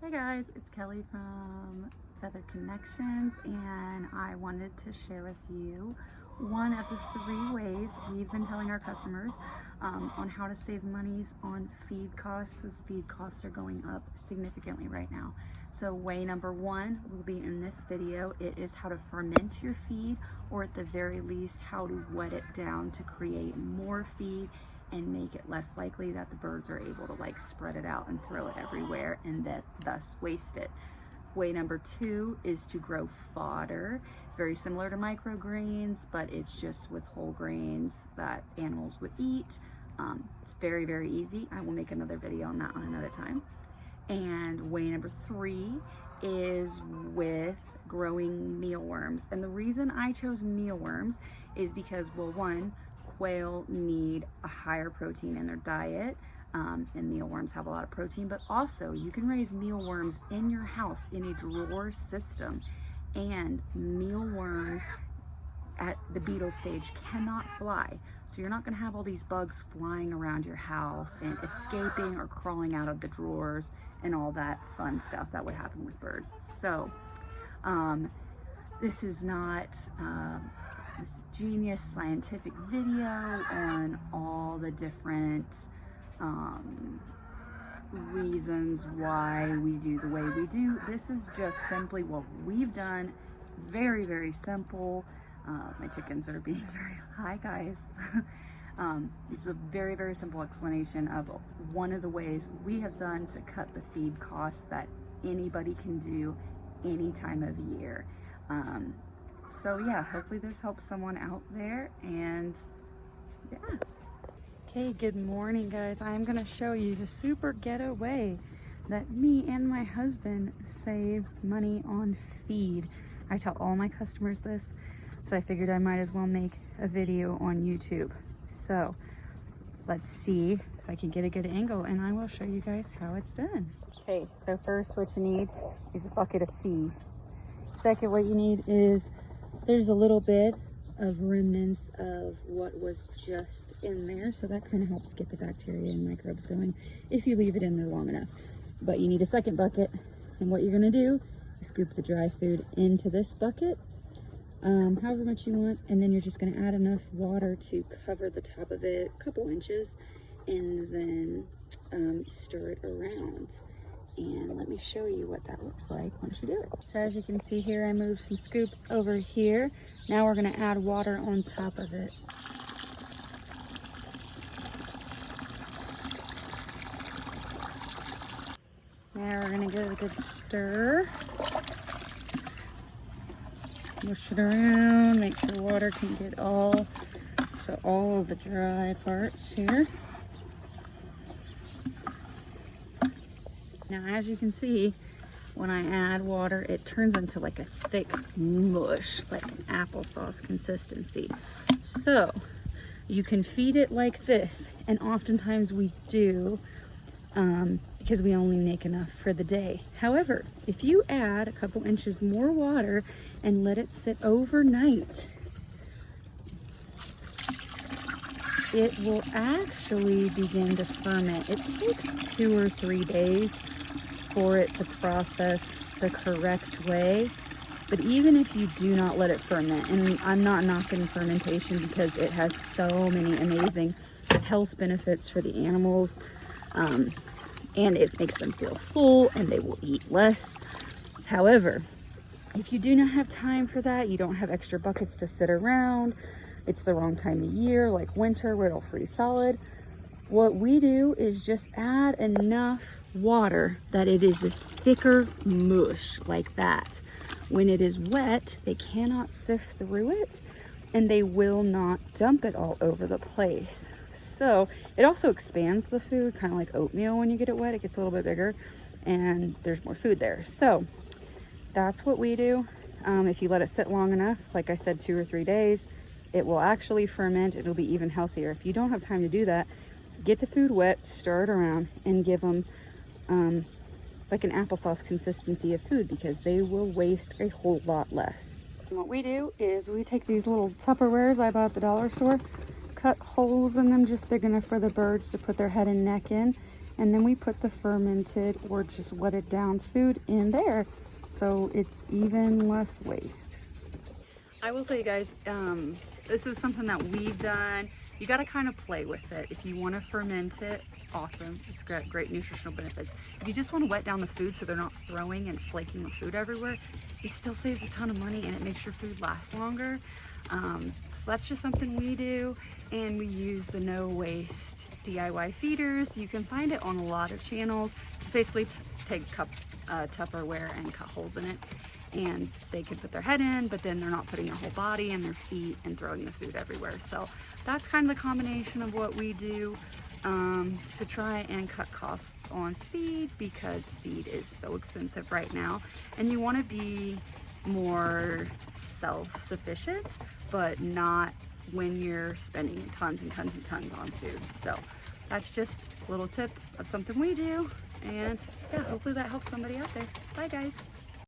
Hey guys, it's Kelly from Feather Connections, and I wanted to share with you one of the 3 ways we've been telling our customers on how to save monies on feed costs, because feed costs are going up significantly right now. So way number 1 will be in this video. It is how to ferment your feed, or at the very least how to wet it down to create more feed and make it less likely that the birds are able to spread it out and throw it everywhere and thus waste it. Way number 2 is to grow fodder. It's very similar to microgreens, but it's just with whole grains that animals would eat. It's very, very easy. I will make another video on that on another time. And way number 3 is with growing mealworms. And the reason I chose mealworms is because, well, one, quail need a higher protein in their diet, and mealworms have a lot of protein, but also you can raise mealworms in your house in a drawer system, and mealworms at the beetle stage cannot fly. So you're not going to have all these bugs flying around your house and escaping or crawling out of the drawers and all that fun stuff that would happen with birds. So this is not this genius scientific video on all the different reasons why we do the way we do. This is just simply what we've done. Very, very simple. My chickens are being very high, guys. It's a very, very simple explanation of one of the ways we have done to cut the feed costs that anybody can do any time of year. So yeah, hopefully this helps someone out there, and yeah. Okay, good morning guys. I'm gonna show you the super getaway that me and my husband save money on feed. I tell all my customers this, so I figured I might as well make a video on YouTube. So let's see if I can get a good angle, and I will show you guys how it's done. Okay, so first what you need is a bucket of feed. Second, what you need is, there's a little bit of remnants of what was just in there, so that kind of helps get the bacteria and microbes going if you leave it in there long enough. But you need a second bucket, and what you're going to do is scoop the dry food into this bucket, however much you want, and then you're just going to add enough water to cover the top of it a couple inches, and then stir it around. And let me show you what that looks like once you do it. So as you can see here, I moved some scoops over here. Now we're going to add water on top of it. Now we're going to give it a good stir. Mush it around, make sure water can get all of the dry parts here. Now, as you can see, when I add water, it turns into like a thick mush, like an applesauce consistency. So you can feed it like this, and oftentimes we do, because we only make enough for the day. However, if you add a couple inches more water and let it sit overnight, it will actually begin to ferment. It takes 2 or 3 days for it to process the correct way. But even if you do not let it ferment, and I'm not knocking fermentation because it has so many amazing health benefits for the animals, and it makes them feel full and they will eat less. However, if you do not have time for that, you don't have extra buckets to sit around, it's the wrong time of year, like winter where it'll freeze solid, what we do is just add enough water that it is a thicker mush like that. When it is wet, they cannot sift through it, and they will not dump it all over the place. So it also expands the food, kind of like oatmeal. When you get it wet, it gets a little bit bigger and there's more food there. So that's what we do. If you let it sit long enough, like I said, 2 or 3 days, it will actually ferment. It'll be even healthier. If you don't have time to do that, get the food wet, stir it around, and give them like an applesauce consistency of food, because they will waste a whole lot less. And what we do is we take these little Tupperwares I bought at the dollar store, cut holes in them just big enough for the birds to put their head and neck in, and then we put the fermented or just wetted down food in there, so it's even less waste. I will say, you guys, this is something that we've done. You got to kind of play with it. If you want to ferment it, awesome. It's got great nutritional benefits. If you just want to wet down the food so they're not throwing and flaking the food everywhere, it still saves a ton of money and it makes your food last longer. So that's just something we do, and we use the no waste DIY feeders. You can find it on a lot of channels. Just basically take Tupperware and cut holes in it, and they could put their head in, but then they're not putting their whole body and their feet and throwing the food everywhere. So that's kind of the combination of what we do to try and cut costs on feed, because feed is so expensive right now, and you want to be more self-sufficient, but not when you're spending tons and tons and tons on food. So that's just a little tip of something we do, and yeah, hopefully that helps somebody out there. Bye guys.